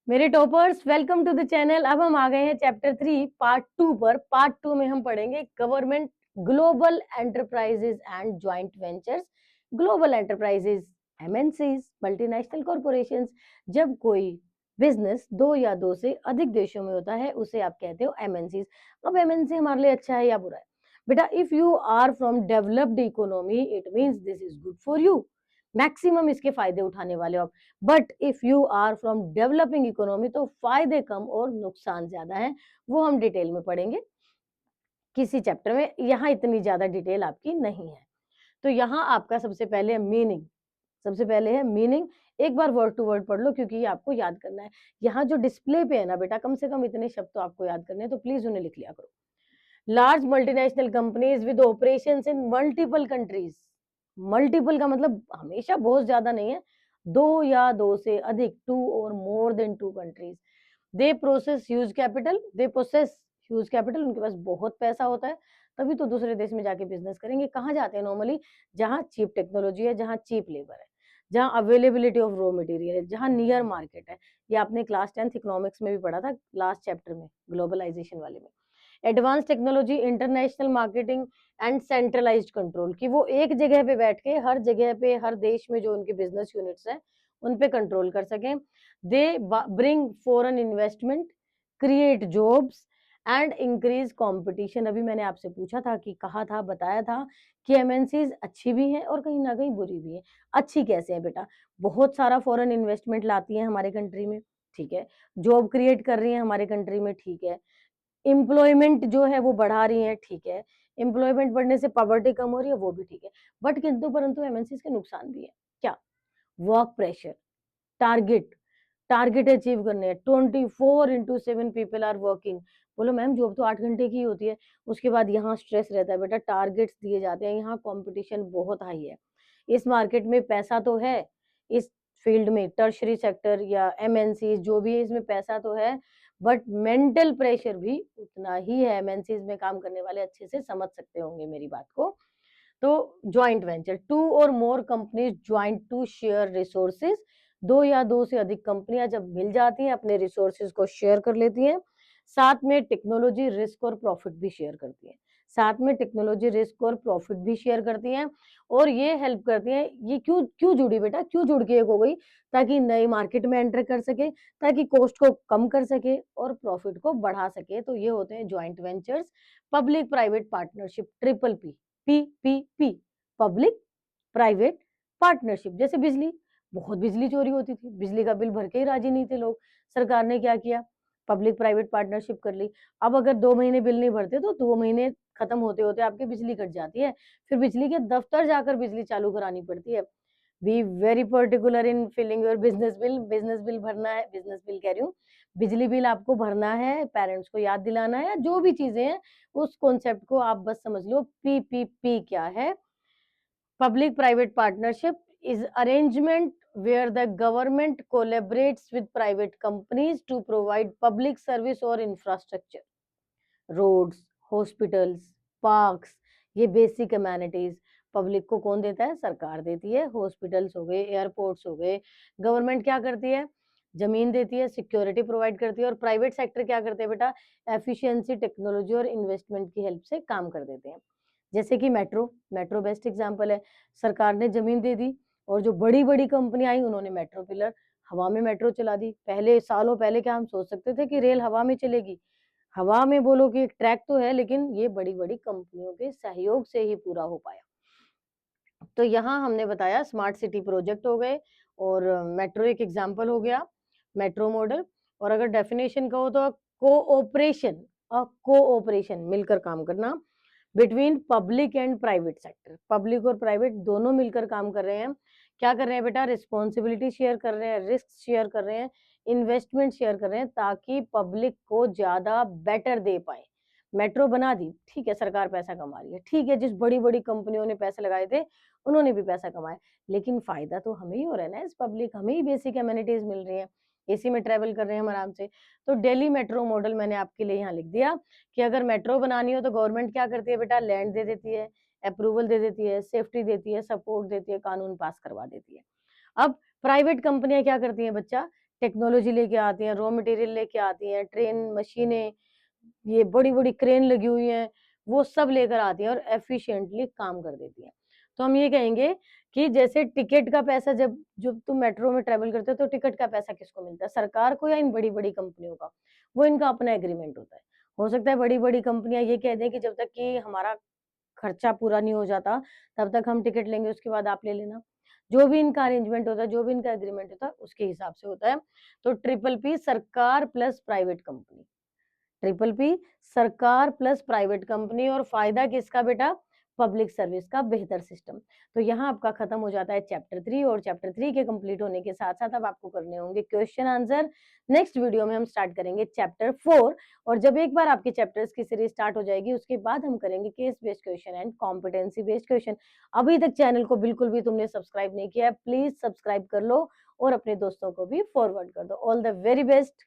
मेरे toppers, welcome to the channel. अब हम आ गए हैं चैप्टर 3 पार्ट 2 पर। पार्ट 2 में हम पढ़ेंगे government, global enterprises and joint ventures. Global enterprises MNCs, multinational corporations. जब कोई बिजनेस दो या दो से अधिक देशों में होता है उसे आप कहते हो एमएनसीज। अब एमएनसी हमारे लिए अच्छा है या बुरा है? बेटा, if you are from developed economy it means this is good for you, maximum इसके फायदे उठाने वाले हो। But if you are from developing economy तो फायदे कम और नुकसान ज्यादा है। वो हम डिटेल में पढ़ेंगे किसी चैप्टर में, यहाँ इतनी ज्यादा डिटेल आपकी नहीं है। तो यहाँ आपका सबसे पहले मीनिंग, सबसे पहले है मीनिंग। एक बार वर्ड टू वर्ड पढ़ लो क्योंकि ये आपको याद करना है। यहाँ जो डिस्प्ले पे है ना बेटा, कम से कम इतने शब्द तो आपको याद करने हैं, तो प्लीज उन्हें लिख लिया करो। Large multinational companies with operations in multiple countries. Multiple का मतलब हमेशा बहुत ज्यादा नहीं है, दो या दो से अधिक, टू और more than two countries. They process huge capital, they process huge capital, उनके पास बहुत पैसा होता है, तभी तो दूसरे देश में जाके बिजनेस करेंगे। कहाँ जाते हैं नॉर्मली? जहाँ चीप टेक्नोलॉजी है, जहाँ चीप लेबर है, जहाँ अवेलेबिलिटी ऑफ रॉ मटेरियल है, जहाँ नियर मार्केट है। ये आपने क्लास 10th इकोनॉमिक्स में भी पढ़ा था, लास्ट चैप्टर में, ग्लोबलाइजेशन वाले में। Advance technology, international marketing and centralised control, कि वो एक जगह पे बैठ के हर जगह पे हर देश में जो उनके बिजनेस यूनिट्स हैं उन पे कंट्रोल कर सकें। They bring foreign investment, create jobs and increase competition. अभी मैंने आपसे पूछा था कि कहा था, बताया था कि एमएनसीज अच्छी भी हैं और कहीं ना कहीं बुरी भी हैं। अच्छी कैसे है बेटा? बहुत सारा फॉरेन इन्वेस्टमेंट लाती है हमारे कंट्री में, ठीक है। जॉब क्रिएट कर रही है हमारे कंट्री में, ठीक है। एम्प्लॉयमेंट जो है वो बढ़ा रही है, ठीक है। एम्प्लॉयमेंट बढ़ने से पॉवर्टी कम हो रही है, वो भी ठीक है। बट किंतु परंतु एमएनसीज के नुकसान भी है। क्या? Work pressure, target, target achieve करने हैं, 24/7 पीपल आर वर्किंग। बोलो मैम जॉब तो 8 घंटे की होती है, उसके बाद यहाँ स्ट्रेस रहता है। बेटा, टारगेट्स दिए जाते हैं, यहाँ कंपटीशन बहुत हाई है। इस मार्केट में पैसा तो है, इस फील्ड में टर्शरी सेक्टर या एमएनसी जो भी है इसमें पैसा तो है, बट मेंटल प्रेशर भी उतना ही है। एमएनसीज में काम करने वाले अच्छे से समझ सकते होंगे मेरी बात को। तो ज्वाइंट वेंचर, टू और more companies joint to share resources. दो या दो से अधिक कंपनियां जब मिल जाती हैं अपने रिसोर्सेज को शेयर कर लेती हैं। साथ में टेक्नोलॉजी रिस्क और प्रॉफिट भी शेयर करती हैं। साथ में टेक्नोलॉजी रिस्क और प्रॉफिट भी शेयर करती हैं। और ये हेल्प करती हैं। ये क्यों क्यों जुड़ी बेटा, क्यों जुड़ के एक हो गई? ताकि नई मार्केट में एंटर कर सके, ताकि कॉस्ट को कम कर सके और प्रॉफिट को बढ़ा सके। तो ये होते हैं joint ventures. Public private partnership, triple P, PPP, public private partnership. जैसे बिजली, बहुत बिजली चोरी होती थी, बिजली का बिल भर के ही राजी नहीं थे लोग। सरकार ने क्या किया? पब्लिक प्राइवेट पार्टनरशिप कर ली। अब अगर 2 महीने बिल नहीं भरते तो 2 महीने खत्म होते होते आपकी बिजली कट जाती है, फिर बिजली के दफ्तर जाकर बिजली चालू करानी पड़ती है। Be very particular in filling your business bill. Business bill भरना है, बिजनेस बिल कह रही हूँ, बिजली बिल आपको भरना है, पेरेंट्स को याद दिलाना है, या जो भी चीजें हैं उस कॉन्सेप्ट को आप बस समझ लो। पीपीपी क्या है? Public private partnership is arrangement where the government collaborates with private companies to provide public service or infrastructure, roads, hospitals, parks, ये बेसिक अमेनिटीज। पब्लिक को कौन देता है? सरकार देती है। हॉस्पिटल्स हो गए, एयरपोर्ट्स हो गए। गवर्नमेंट क्या करती है? जमीन देती है, सिक्योरिटी प्रोवाइड करती है। और प्राइवेट सेक्टर क्या करते हैं बेटा? एफिशिएंसी, टेक्नोलॉजी और इन्वेस्टमेंट की हेल्प से काम कर देते हैं। जैसे कि मेट्रो, मेट्रो बेस्ट एग्जांपल है। सरकार ने जमीन दे दी और जो बड़ी बड़ी कंपनी आई उन्होंने मेट्रो पिलर, हवा में मेट्रो चला दी। पहले, सालों पहले क्या हम सोच सकते थे कि रेल हवा में चलेगी? हवा में बोलो कि एक ट्रैक तो है, लेकिन ये बड़ी बड़ी कंपनियों के सहयोग से ही पूरा हो पाया। तो यहाँ हमने बताया स्मार्ट सिटी प्रोजेक्ट हो गए और मेट्रो एक एग्जांपल हो गया, मेट्रो मॉडल। और अगर डेफिनेशन कहो तो कोऑपरेशन, कोऑपरेशन मिलकर काम करना between public and private sector. Public और प्राइवेट दोनों मिलकर काम कर रहे हैं। क्या कर रहे हैं बेटा? रिस्पॉन्सिबिलिटी शेयर कर रहे हैं, रिस्क शेयर कर रहे हैं, इन्वेस्टमेंट शेयर कर रहे हैं, ताकि पब्लिक को ज्यादा बेटर दे पाए। मेट्रो बना दी, ठीक है, सरकार पैसा कमा रही है, ठीक है, जिस बड़ी बड़ी कंपनियों ने पैसे लगाए थे उन्होंने भी पैसा कमाया, लेकिन फायदा तो हमें ही हो रहा है ना, इस पब्लिक, हमें ही बेसिक एमिनिटीज मिल रही है, एसी में ट्रेवल कर रहे हैं हम आराम से। तो दिल्ली मेट्रो मॉडल मैंने आपके लिए यहाँ लिख दिया कि अगर मेट्रो बनानी हो तो गवर्नमेंट क्या करती है बेटा? लैंड दे देती है, अप्रूवल दे देती है, सेफ्टी देती है, सपोर्ट देती है, कानून पास करवा देती है। अब प्राइवेट कंपनियां क्या करती हैं बच्चा? टेक्नोलॉजी लेके आती हैं, रॉ मटेरियल लेके आती हैं, ट्रेन, मशीनें, ये बड़ी बड़ी क्रेन लगी हुई हैं, वो सब लेकर आती हैं और एफिशिएंटली काम कर देती हैं। तो हम ये कहेंगे कि जैसे टिकट का पैसा, जब तुम मेट्रो में ट्रेवल करते हो तो टिकट का पैसा किसको मिलता है, सरकार को या इन बड़ी बड़ी कंपनियों का, वो इनका अपना एग्रीमेंट होता है। हो सकता है बड़ी बड़ी कंपनियां ये कह दें कि जब तक कि हमारा खर्चा पूरा नहीं हो जाता तब तक हम टिकट लेंगे, उसके बाद आप ले लेना। जो भी इनका अरेंजमेंट होता है, जो भी इनका एग्रीमेंट होता है, उसके हिसाब से होता है। तो ट्रिपल पी सरकार plus private company, triple P सरकार प्लस प्राइवेट कंपनी, और फायदा किसका बेटा, पब्लिक सर्विस का बेहतर सिस्टम। तो यहाँ आपका खत्म हो जाता है चैप्टर 3, और चैप्टर 3 के कंप्लीट होने के साथ साथ अब आपको करने होंगे क्वेश्चन आंसर। नेक्स्ट वीडियो में हम स्टार्ट करेंगे चैप्टर 4, और जब एक बार आपके चैप्टर्स की सीरीज स्टार्ट हो जाएगी उसके बाद हम करेंगे case based question and competency based question. अभी तक चैनल को बिल्कुल भी तुमने सब्सक्राइब नहीं किया है, प्लीज सब्सक्राइब कर लो और अपने दोस्तों को भी फॉरवर्ड कर दो। All the very best.